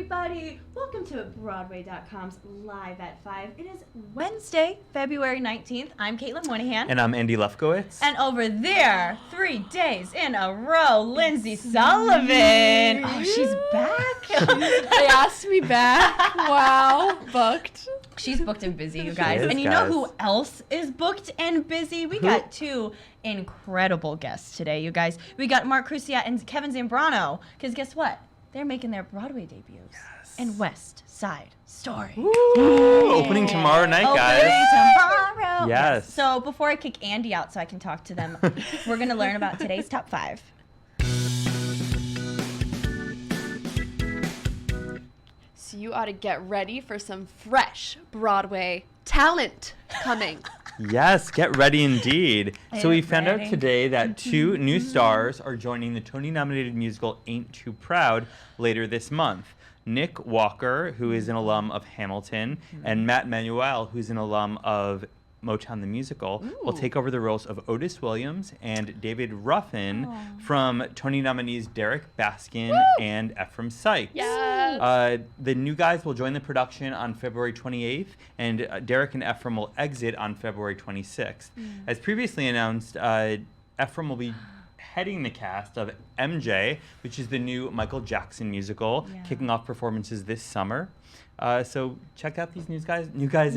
everybody. Welcome to Broadway.com's Live at 5. It is Wednesday, February 19th. I'm Caitlin Moynihan. And I'm Andy Lefkowitz. And over there, 3 days in a row, Lindsay Sullivan. Oh, she's back. They asked me back. Wow. Booked. She's booked and busy, you guys. Is, and you know who else is booked and busy? We got 2 incredible guests today, you guys. We got Marc Crousillat and Kevin Zambrano. Because guess what? They're making their Broadway debuts in West Side Story. Ooh, opening tomorrow night, guys. Opening tomorrow. Yes. So before I kick Andy out so I can talk to them, we're going to learn about today's top 5. So you ought to get ready for some fresh Broadway talent coming. Yes, get ready indeed. So we found out ready. today that 2 new stars are joining the Tony-nominated musical Ain't Too Proud later this month. Nick Walker, who is an alum of Hamilton, and Matt Manuel, who's an alum of Motown the Musical, will take over the roles of Otis Williams and David Ruffin from Tony nominees Derek Baskin and Ephraim Sykes. Yes. The new guys will join the production on February 28th, and Derek and Ephraim will exit on February 26th. As previously announced, Ephraim will be heading the cast of MJ, which is the new Michael Jackson musical, kicking off performances this summer. So check out these new guys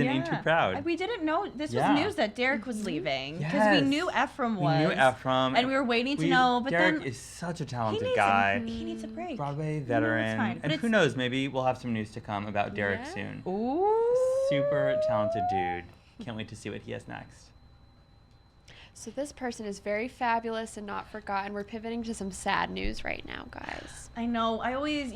in Ain't Too Proud. We didn't know this was news that Derek was leaving because we knew Ephraim was. We knew Ephraim. And we were waiting to know, but Derek then is such a talented guy. He needs a break. Broadway veteran. fine, but And who knows, maybe we'll have some news to come about Derek soon. Ooh. Super talented dude. Can't wait to see what he has next. So this person is very fabulous and not forgotten. We're pivoting to some sad news right now, guys. I know. I always,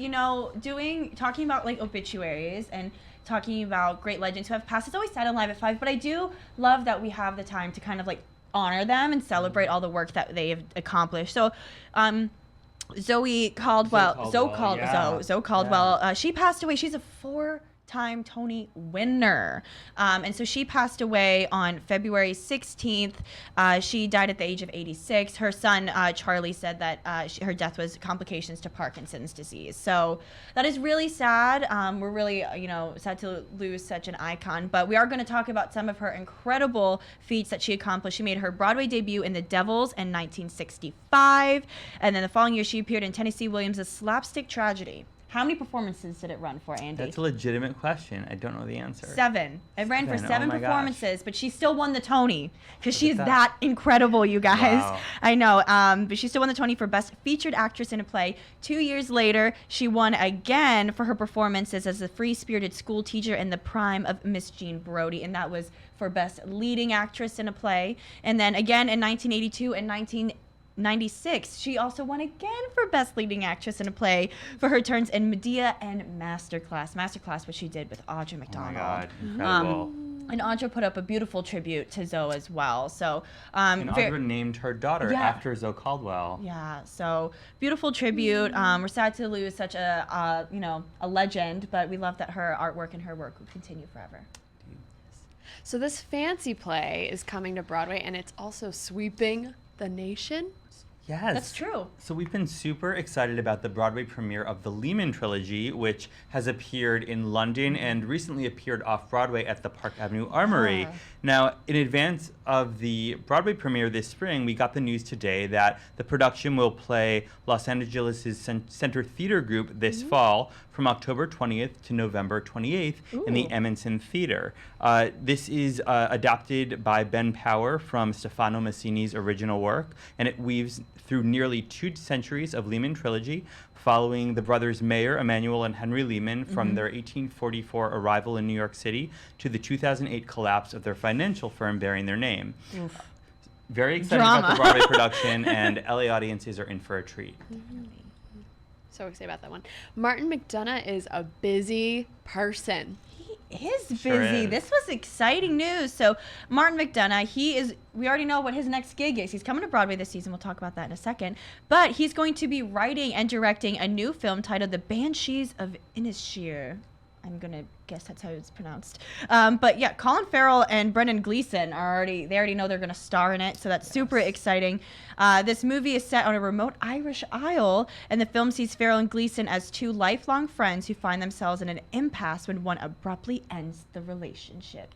talking about like obituaries and talking about great legends who have passed. It's always sad on Live at 5, but I do love that we have the time to kind of like honor them and celebrate all the work that they have accomplished. So, Zoe Caldwell. She passed away. She's a 4-time Tony winner. And so she passed away on February 16th. She died at the age of 86. Her son, Charlie, said that her death was complications to Parkinson's disease. So that is really sad. We're really, sad to lose such an icon. But we are going to talk about some of her incredible feats that she accomplished. She made her Broadway debut in The Devils in 1965. And then the following year, she appeared in Tennessee Williams' Slapstick Tragedy. How many performances did it run for, Andy? That's a legitimate question. I don't know the answer. 7. It ran for 7 Oh my performances, gosh. but she still won the Tony because she's that incredible, you guys. Wow. I know. But she still won the Tony for Best Featured Actress in a Play. 2 years later, she won again for her performances as a free-spirited school teacher in the prime of Miss Jean Brodie, and that was for Best Leading Actress in a Play. And then again in 1982 and 1996, she also won again for Best Leading Actress in a Play for her turns in Medea and Masterclass, which she did with Audra McDonagh. Oh my God, incredible. And Audra put up a beautiful tribute to Zoe as well. So, and Audra named her daughter after Zoe Caldwell. Yeah, so beautiful tribute. We're sad to lose such a legend, but we love that her artwork and her work will continue forever. So this fancy play is coming to Broadway, and it's also sweeping the nation. Yes. That's true. So we've been super excited about the Broadway premiere of the Lehman Trilogy, which has appeared in London and recently appeared off-Broadway at the Park Avenue Armory. Now, in advance of the Broadway premiere this spring, we got the news today that the production will play Los Angeles' Center Theater Group this fall from October 20th to November 28th in the Emerson Theater. This is adapted by Ben Power from Stefano Massini's original work, and it weaves through nearly 2 centuries of Lehman Trilogy, following the brothers Mayer, Emanuel, and Henry Lehman from their 1844 arrival in New York City to the 2008 collapse of their financial firm bearing their name. Very excited about the Broadway production, and LA audiences are in for a treat. So excited about that one. Martin McDonagh is a busy person. He is busy. Sure is. This was exciting news. So Martin McDonagh, we already know what his next gig is. He's coming to Broadway this season. We'll talk about that in a second. But he's going to be writing and directing a new film titled The Banshees of Inisheer. I'm gonna guess that's how it's pronounced. But yeah, Colin Farrell and Brendan Gleeson they already know they're gonna star in it, so that's super exciting. This movie is set on a remote Irish isle, and the film sees Farrell and Gleeson as two lifelong friends who find themselves in an impasse when one abruptly ends the relationship.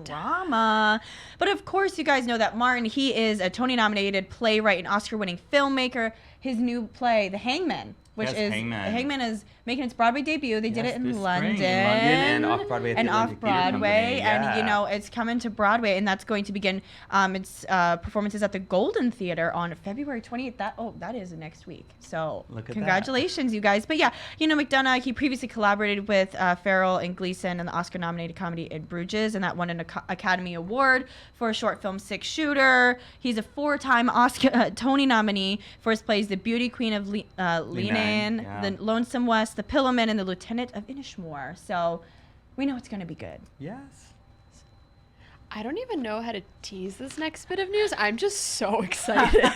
Drama. But of course, you guys know that Martin, he is a Tony-nominated playwright and Oscar-winning filmmaker. His new play, The Hangman, which is Hangman is making its Broadway debut. They did it in London and off-Broadway and it's coming to Broadway, and that's going to begin its performances at the Golden Theater on February 28th. That is next week. So congratulations, you guys. But yeah, McDonagh, he previously collaborated with Farrell and Gleeson in the Oscar-nominated comedy In Bruges, and that won an Academy Award for a short film Six Shooter. He's a 4-time Oscar Tony nominee for his plays The Beauty Queen of Lehman, The Lonesome West, The Pillowman, and The Lieutenant of Inishmore. So we know it's going to be good. Yes. I don't even know how to tease this next bit of news. I'm just so excited.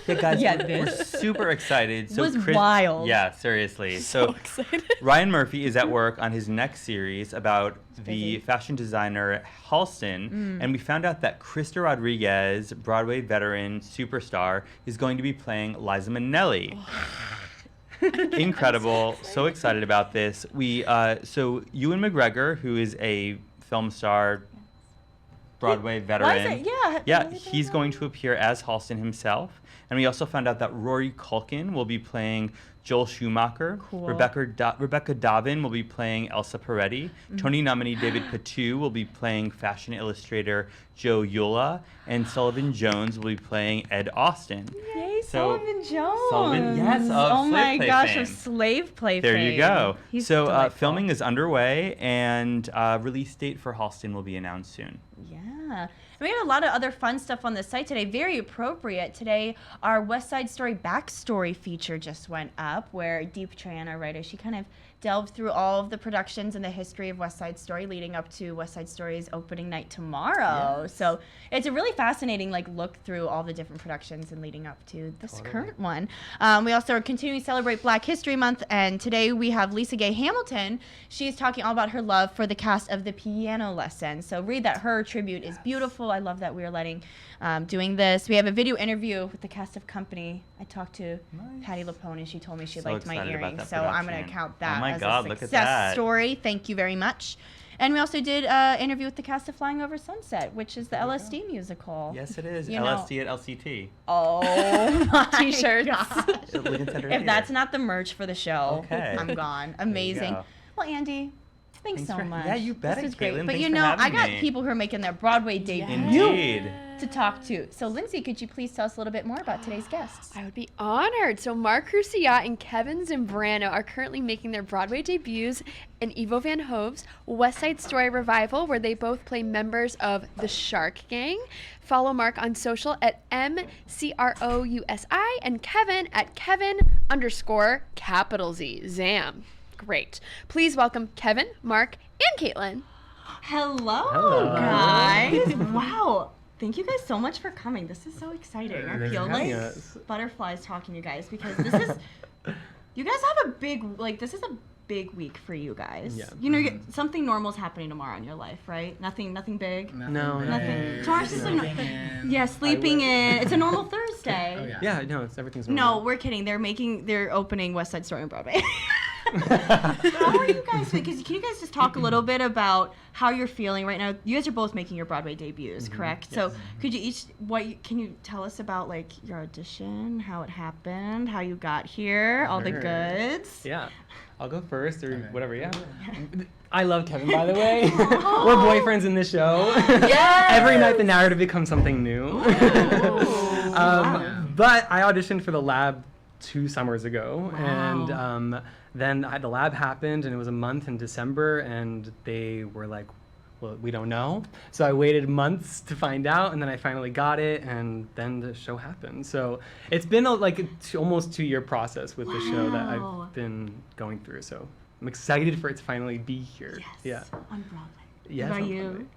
Yeah, guys, we're super excited. So it was wild. Yeah, seriously. So excited. Ryan Murphy is at work on his next series about the fashion designer Halston, and we found out that Krista Rodriguez, Broadway veteran superstar, is going to be playing Liza Minnelli. Incredible. So excited about this. So Ewan McGregor, who is a film star, Broadway veteran. He's going to appear as Halston himself. And we also found out that Rory Culkin will be playing Joel Schumacher. Cool. Rebecca Davin will be playing Elsa Peretti. Tony nominee David Patu will be playing fashion illustrator Joe Eula. And Sullivan Jones will be playing Ed Austin. Yay, Sullivan Jones. Of Slave Play fame. Of Slave Play There fame. you go. He's so delightful. filming is underway, and release date for Halston will be announced soon. Yeah. We had a lot of other fun stuff on the site today. Very appropriate. Today, our West Side Story backstory feature just went up, where Deep Tran, our writer, she kind of delved through all of the productions and the history of West Side Story leading up to West Side Story's opening night tomorrow. Yes. So it's a really fascinating look through all the different productions and leading up to this current one. We also are continuing to celebrate Black History Month, and today we have Lisa Gay Hamilton. She's talking all about her love for the cast of The Piano Lesson. So read that. Her tribute is beautiful. I love that we are doing this. We have a video interview with the cast of Company. I talked to Patti LuPone, and she told me she liked my earrings, so I'm going to count that as a success story. Thank you very much. And we also did an interview with the cast of Flying Over Sunset, which is the LSD musical. Yes, it is. LSD at LCT. Oh, my T-shirts. If that's not the merch for the show, okay. I'm gone. Amazing. Well, Andy, thanks so much. Yeah, you bet. This was Caitlin. great. But Thanks for I got me. people who are making their Broadway debut Indeed. to talk to. So, Lindsay, could you please tell us a little bit more about today's guests? I would be honored. So Marc Crousillat and Kevin Zambrano are currently making their Broadway debuts in Ivo Van Hove's West Side Story revival, where they both play members of the Shark Gang. Follow Marc on social at MCROUSI and Kevin at Kevin_Z. Zam. Great. Please welcome Kevin, Marc, and Caitlin. Hello, guys. Wow. Thank you guys so much for coming. This is so exciting. I feel like butterflies talking to you guys, because this is, you guys have a big, this is a big week for you guys. Yeah. Something normal is happening tomorrow in your life, right? Nothing big? Nothing. Tomorrow's just sleeping in. It's a normal Thursday. Oh, yeah. No, everything's No, normal. we're kidding. They're opening West Side Story on Broadway. How are you guys? Can you guys just talk a little bit about how you're feeling right now? You guys are both making your Broadway debuts, correct? Yes. So could you can you tell us about your audition, how it happened, how you got here, all the goods? Yeah, I'll go first or whatever. Yeah. I love Kevin, by the way. We're boyfriends in the show. Yes. Every night the narrative becomes something new. But I auditioned for the Lab 2 summers ago, and then the Lab happened, and it was a month in December, and they were like, well, we don't know. So I waited months to find out, and then I finally got it, and then the show happened. So it's been almost 2-year process with the show that I've been going through. So I'm excited for it to finally be here. Yes, on Broadway. Yes, what about you?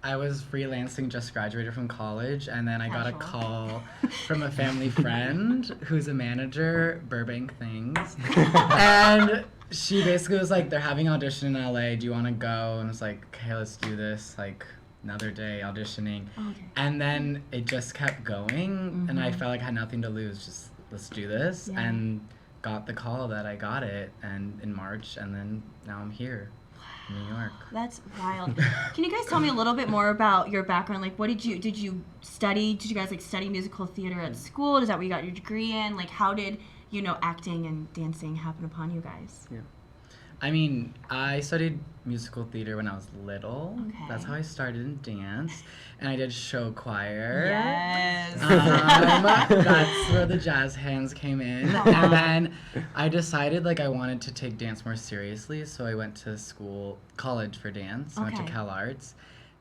I was freelancing, just graduated from college, and then I got a call from a family friend who's a manager, Burbank Things, and she basically was like, they're having audition in LA. Do you want to go? And I was like, okay, let's do this. Like, another day auditioning. Okay. And then it just kept going. And I felt like I had nothing to lose. Just, let's do this. Yeah. And got the call that I got it and in March. And then now I'm here in New York. That's wild. Can you guys tell me a little bit more about your background? Like, what did you study? Did you guys like study musical theater at school? Is that what you got your degree in? Like, how did, acting and dancing happen upon you guys? Yeah. I mean, I studied musical theater when I was little. Okay. That's how I started in dance. And I did show choir. Yes. That's where the jazz hands came in. And then I decided like I wanted to take dance more seriously. So I went to college for dance. I went to Okay. Cal Arts.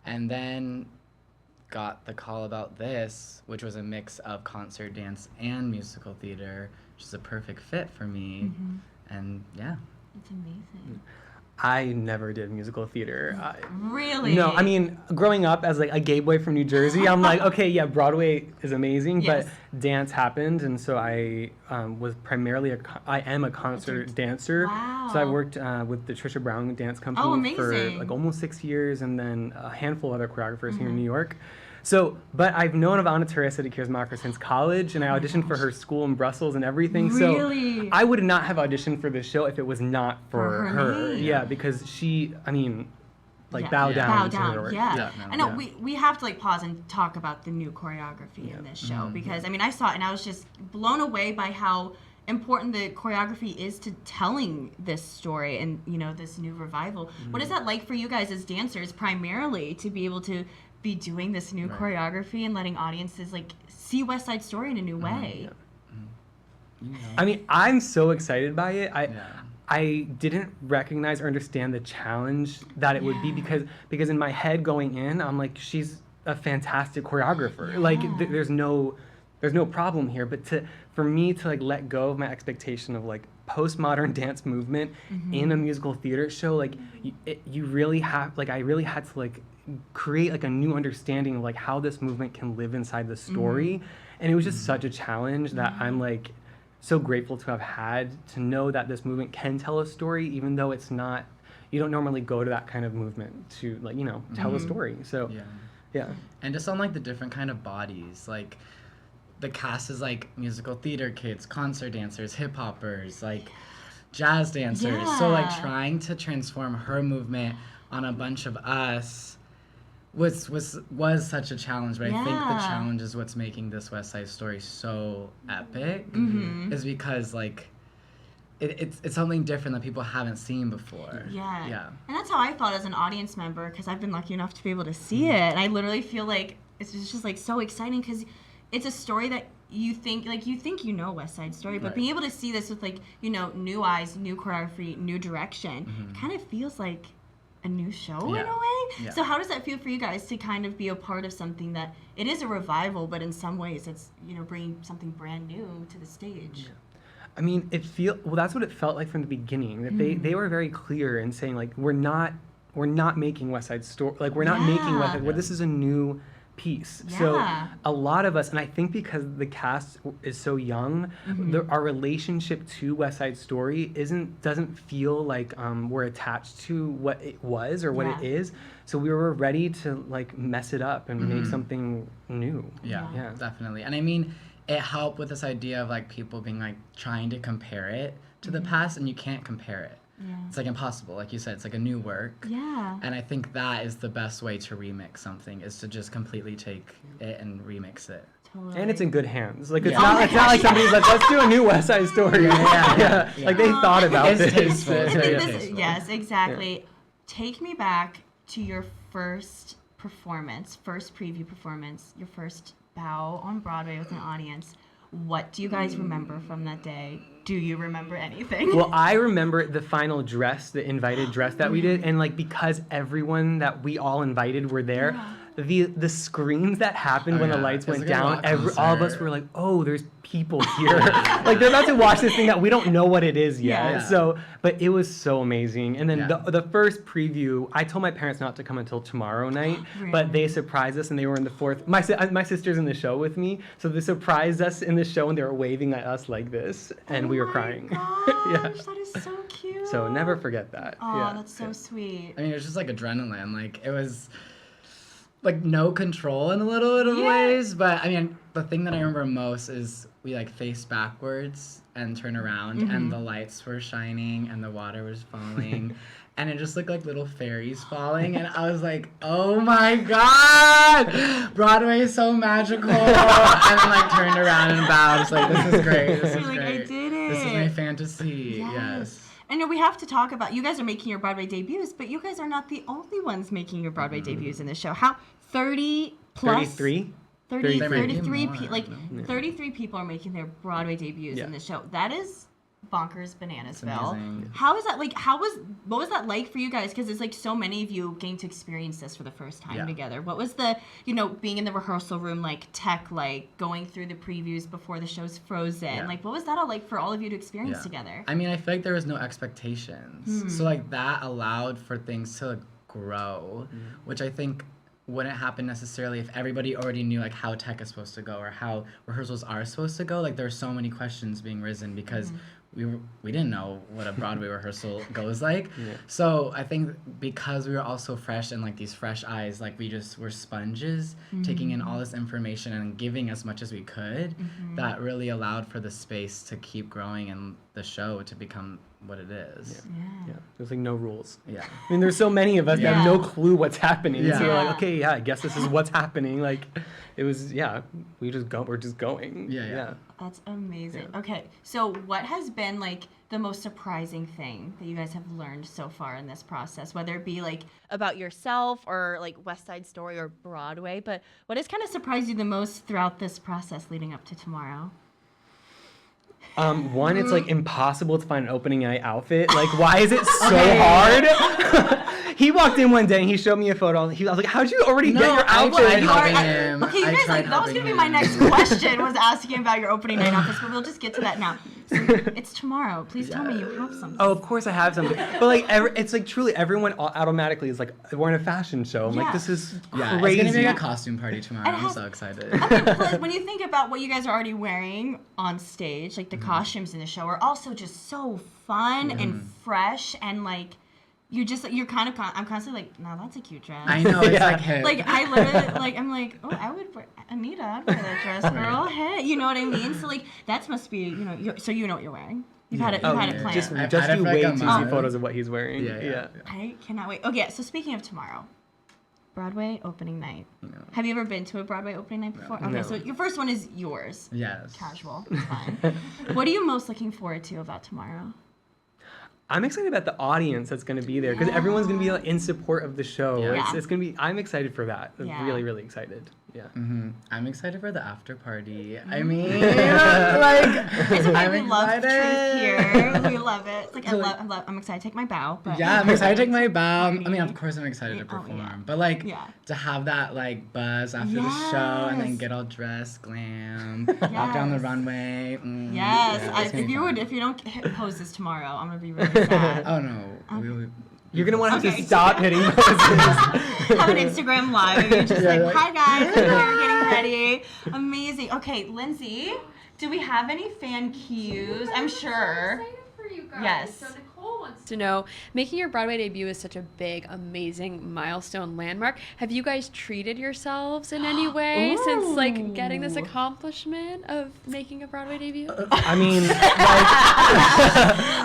And then got the call about this, which was a mix of concert dance and musical theater, which is a perfect fit for me. And yeah. It's amazing. I never did musical theater. Really? No, I mean, growing up as like a gay boy from New Jersey, I'm like, okay, yeah, Broadway is amazing, Yes. but dance happened, and so I was primarily I am a concert dancer. Wow. So I worked with the Trisha Brown Dance Company for amazing. like almost 6 years, and then a handful of other choreographers here in New York. So, but I've known of Anna Teresa de Kiersmacher since college, and I auditioned for her school in Brussels and everything. Really? So I would not have auditioned for this show if it was not for her her. name. Yeah, because she, I mean, like Yeah. bow Yeah. down Bow to down, her work. yeah. Definitely. I know Yeah. we have to like pause and talk about the new choreography in this show because I mean I saw it and I was just blown away by how important the choreography is to telling this story and this new revival. What is that like for you guys as dancers primarily to be able to be doing this new choreography and letting audiences like see West Side Story in a new way? I mean, I'm so excited by it. Yeah. I didn't recognize or understand the challenge that it would be because in my head going in, I'm like, she's a fantastic choreographer. Like there's no problem here. But for me to like let go of my expectation of like postmodern dance movement in a musical theater show, like you really have like I really had to like create like a new understanding of like how this movement can live inside the story, and it was just such a challenge that I'm like so grateful to have had to know that this movement can tell a story, even though it's not. You don't normally go to that kind of movement to like tell a story. So yeah. And just on like the different kind of bodies, like the cast is like musical theater kids, concert dancers, hip hoppers, like jazz dancers. So like Yeah. trying to transform her movement on a bunch of us was such a challenge. But I think the Yeah. challenge is what's making this West Side Story so epic is because like it's something different that people haven't seen before. Yeah. Yeah. And that's how I felt as an audience member because I've been lucky enough to be able to see it. And I literally feel like it's just like so exciting because it's a story that you think West Side Story, but Right. being able to see this with like, new eyes, new choreography, new direction, it kind of feels like a new show in Yeah. a way. Yeah. So how does that feel for you guys to kind of be a part of something that it is a revival, but in some ways it's, bringing something brand new to the stage? I mean, that's what it felt like from the beginning. That they were very clear in saying like we're not making West Side Story, like we're not making West Side. Yeah. This is a new piece. So Yeah. a lot of us, and I think because the cast is so young, our relationship to West Side Story doesn't feel like we're attached to what it was or what it Yeah. is. So we were ready to like mess it up and make something new. Yeah, Yeah. definitely. And I mean, it helped with this idea of like people being like trying to compare it to the past, and you can't compare it. Yeah. It's like impossible. Like you said, it's like a new work. Yeah. And I think that is the best way to remix something, is to just completely take it and remix it. Totally. And it's in good hands. Like it's Yeah. not. It's not like somebody's like, let's do a new West Side Story. Yeah. Like they thought about It's this. tasteful. I It's think very this- tasteful. yes, exactly. Take me back to your first performance, first preview performance, your first bow on Broadway with an audience. What do you guys remember from that day? Do you remember anything? Well, I remember the final dress, the invited dress that we did, and like because everyone that we all invited were there, the screams that happened Oh, when the yeah. lights It's went like a down, rock all of us concert. were like, oh, there's people here. Like they're about to watch this thing that we don't know what it is yet. Yeah. So, but it was so amazing. And then Yeah. the first preview, I told my parents not to come until tomorrow night, but they surprised us and they were in the fourth. My sister's in the show with me, so they surprised us in the show and they were waving at us like this, and we were crying. Gosh, that is so cute. So never forget that. Oh, yeah. that's so sweet. I mean, it was just like adrenaline. Like, it was like no control in a little bit of Yeah. ways. But I mean, the thing that I remember most is we like faced backwards and turned around, and the lights were shining and the water was falling. And it just looked like little fairies falling, and I was like, "Oh my God, Broadway is so magical!" And then like turned around and bowed. It's like, "This is great. This You're is like, great. I did This is it." my fantasy." Yes. And we have to talk about, you guys are making your Broadway debuts, but you guys are not the only ones making your Broadway debuts in the show. How 30 plus 33? 30, There might be 33 more, like no? 33 people are making their Broadway debuts Yeah. in the show. That is bonkers bananas-ville. amazing. How is that like what was that like for you guys, because it's like so many of you getting to experience this for the first time Yeah. together? What was the, being in the rehearsal room, like tech, like going through the previews before the show's frozen, Yeah. like what was that all like for all of you to experience Yeah. together? I mean, I feel like there was no expectations. So like that allowed for things to grow, which I think wouldn't happen necessarily if everybody already knew like how tech is supposed to go or how rehearsals are supposed to go. Like there were so many questions being risen because we didn't know what a Broadway rehearsal goes like. So I think because we were all so fresh and like these fresh eyes, like we just were sponges taking in all this information and giving as much as we could, that really allowed for the space to keep growing and the show to become what it is. Yeah. There's like no rules. Yeah. I mean, there's so many of us that have no clue what's happening. So we're Yeah. like, okay, yeah, I guess this is what's happening. Like, it was, we're just going. Yeah. That's amazing. Okay, so what has been like the most surprising thing that you guys have learned so far in this process, whether it be like about yourself or like West Side Story or Broadway, but what has kind of surprised you the most throughout this process leading up to tomorrow? One, it's like impossible to find an opening night outfit. Like, why is it so hard? He walked in one day and he showed me a photo. I was like, how'd you already get your I outfit? tried helping him. Okay, you I guys, tried like, that was helping gonna be my him. next question, was asking about your opening night outfits, but we'll just get to that now. So it's tomorrow. Please tell me you have something. Oh, of course I have something. But like, it's like truly everyone automatically is like, we're in a fashion show. I'm Yeah. like, this is Yeah, crazy. it's gonna be a costume party tomorrow. And I'm how- so excited. Plus, when you think about what you guys are already wearing on stage, like the costumes in the show are also just so fun and fresh, and like you're kind of I'm constantly like, no, that's a cute dress. I know, it's Yeah. like, hey. Like I literally like I'm like, oh, I would wear Anita, I'd wear that dress, girl. Hey, you know what I mean? So like that must be so you know what you're wearing. You've had it planned. Just I've just had it you for, like, wait a to see month. photos of what he's wearing. Yeah. I cannot wait. Okay, so speaking of tomorrow, Broadway opening night. No. Have you ever been to a Broadway opening night before? Okay, No. so your first one is yours. Yes. Casual. It's fine. What are you most looking forward to about tomorrow? I'm excited about the audience that's going to be there because everyone's going to be like, in support of the show. Yeah. It's going to be. I'm excited for that. I'm Yeah. really, really excited. Yeah. I'm excited for the after party. I mean, like, It's okay. I'm We love truth excited. here. We love it. It's like So, like- I'm excited to take my bow. But Yeah, I'm excited to take my bow. I mean, of course, I'm excited to Oh, perform. yeah. But, like, Yeah. to have that, like, buzz after the show and then Yes. get all dressed, glam, walk down the Yes. runway. Yes, yeah, it's gonna be fun. if you don't pose this tomorrow, I'm gonna be really sad. Oh, no. You're going to want Okay. to stop hitting poses. Have an Instagram live. You're just Yeah, like, like- hi guys, we're getting ready. Amazing. Okay, Lindsay, do we have any fan cues? I'm sure. Yes. So Nicole wants to know, making your Broadway debut is such a big, amazing milestone landmark. Have you guys treated yourselves in any way since like getting this accomplishment of making a Broadway debut? I mean,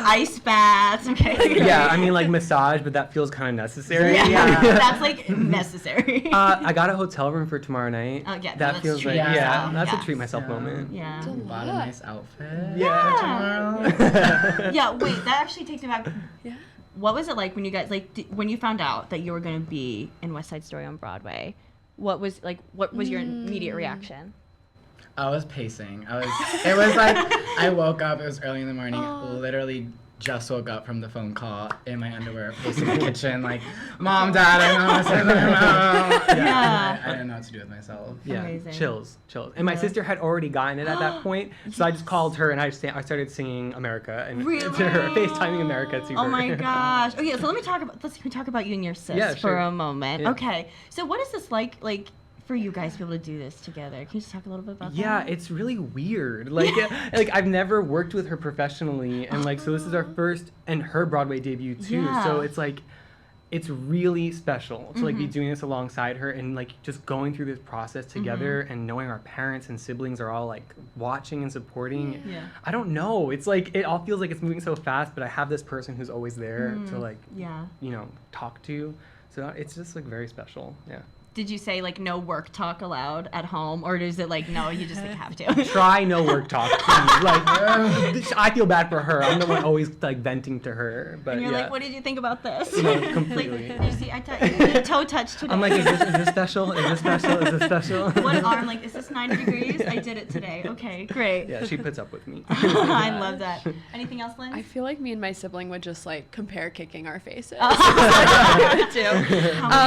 Ice baths. Okay. yeah, I mean, like massage, but that feels kind of necessary. Yeah, that's like necessary. I got a hotel room for tomorrow night. Oh, yeah, that that's feels treat like yourself. that's Yes. a treat myself Yeah. moment. Yeah. Bought a nice outfit Yeah. for tomorrow. Yeah. Wait, that actually takes me back. Yeah. What was it like when you guys when you found out that you were going to be in West Side Story on Broadway? What was your immediate reaction? I was pacing. It was like, I woke up, it was early in the morning, literally just woke up from the phone call in my underwear, facing the kitchen, like, Mom, Dad, I know what's in there. Yeah. I didn't know what to do with myself. Yeah, Amazing. chills. And my sister had already gotten it at that point, so I just called her and I started singing America and Really? to her, FaceTiming America to her. Oh my gosh. Okay, so let's talk about you and your sis Yeah, for sure. a moment. Yeah. Okay. So what is this like for you guys to be able to do this together? Can you just talk a little bit about that? Yeah, it's really weird. Like I've never worked with her professionally, and like so this is our first and her Broadway debut too. Yeah. So it's like it's really special to like be doing this alongside her and like just going through this process together and knowing our parents and siblings are all like watching and supporting. Yeah. I don't know. It's like it all feels like it's moving so fast, but I have this person who's always there to like Yeah. talk to. So it's just like very special. Yeah. Did you say like no work talk allowed at home, or is it like no, you just like have to? Try no work talk, please. Like, I feel bad for her. I'm the one always like venting to her. But And you're yeah. like, what did you think about this? No, Like, completely. did you see, I toe touched today. I'm like, is this special? Is this special? Is this special? What arm? Like, is this 90 degrees? I did it today. Okay, great. Yeah, she puts up with me. I love that. Anything else, Lynn? I feel like me and my sibling would just like compare kicking our faces. How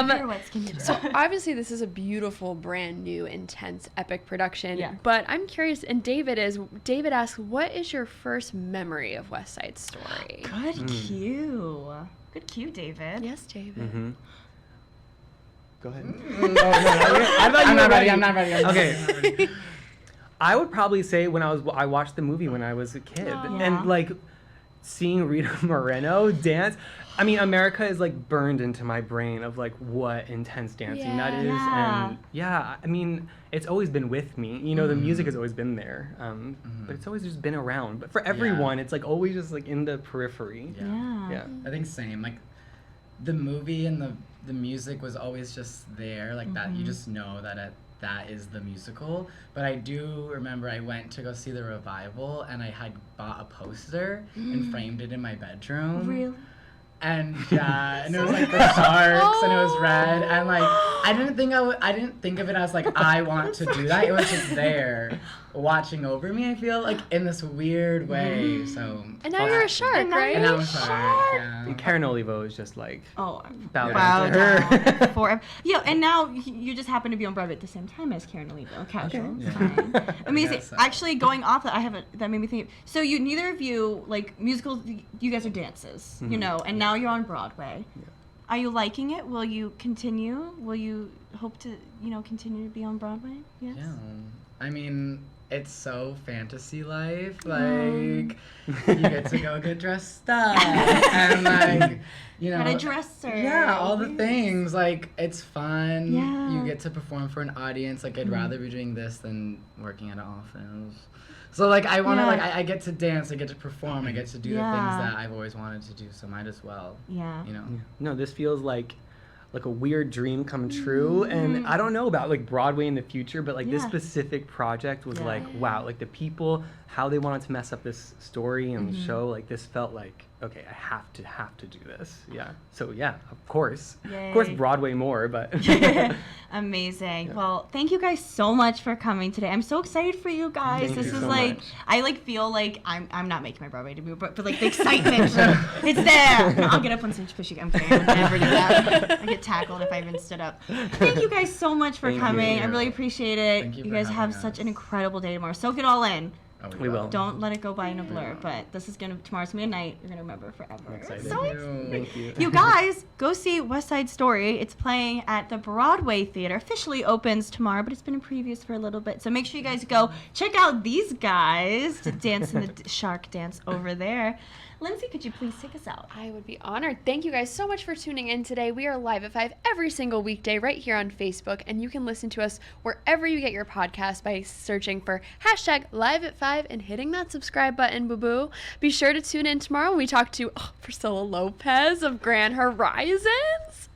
many pirouettes can you do? So obviously this is a beautiful, brand new, intense, epic production. Yeah. But I'm curious, and David asks, what is your first memory of West Side Story? Good cue. Good cue, David. Yes, David. Mm-hmm. Go ahead. I'm not ready. I'm not ready. Okay. I would probably say when I watched the movie when I was a kid, Yeah. and like seeing Rita Moreno dance. I mean, America is like burned into my brain of like what intense dancing that is, Yeah. and yeah, I mean, it's always been with me. You know, the music has always been there, but it's always just been around. But for everyone, it's like always just like in the periphery. Yeah. Yeah. I think same. Like the movie and the music was always just there, like that. You just know that that is the musical. But I do remember I went to go see the revival, and I had bought a poster and framed it in my bedroom. Really? And and it was like the sharks, and it was red, and like I didn't think of it as like I want to do that. It was just there, watching over me. I feel like in this weird way. So And now you're a shark, right? and now I'm a shark. Yeah. And Karen Olivo is just like Oh, bow wow. down to her. Forever. Yeah, and now you just happen to be on Broadway at the same time as Karen Olivo. Casual. Yeah. Fine. Amazing. guess so. Actually, going off that, that made me think. So neither of you like musicals. You guys are dancers, and now you're on Broadway. Yeah. Are you liking it? Will you continue? Will you hope to, continue to be on Broadway? Yes. Yeah. I mean, it's so fantasy life. Like, you get to go get dressed up. And, like, Got a dresser. Yeah, all the things. Like, it's fun. Yeah. You get to perform for an audience. Like, I'd rather be doing this than working at an office. So, like, I want to, I get to dance. I get to perform. I get to do the things that I've always wanted to do. So, might as well. Yeah. No, this feels like a weird dream come true, and I don't know about like Broadway in the future, but like this specific project was like, wow, like the people, how they wanted to mess up this story and the show, like this felt like, okay, I have to do this. Yeah. So yeah, of course Yay. Broadway more, but Amazing. Yeah. Well, thank you guys so much for coming today. I'm so excited for you guys. Thank this you is so like much. I like feel like I'm not making my Broadway debut, but like the excitement, it's there. I'll get up on stage pushing. I'm kidding. I would never do that. I get tackled if I even stood up. Thank you guys so much for Thank coming. you. I really appreciate it. Thank you You for guys have having such us. an incredible day tomorrow. Soak it all in. Oh, We will. Don't let it go by in a blur. But this is tomorrow's gonna be a night you're gonna remember forever. I'm excited. So Thank you. Thank you. you guys, go see West Side Story. It's playing at the Broadway Theater. Officially opens tomorrow, but it's been in previews for a little bit. So make sure you guys go check out these guys to dance in the shark dance over there. Lindsay, could you please take us out? I would be honored. Thank you guys so much for tuning in today. We are live at 5 every single weekday right here on Facebook, and you can listen to us wherever you get your podcast by searching for #live@5 and hitting that subscribe button, boo-boo. Be sure to tune in tomorrow when we talk to Priscilla Lopez of Grand Horizons.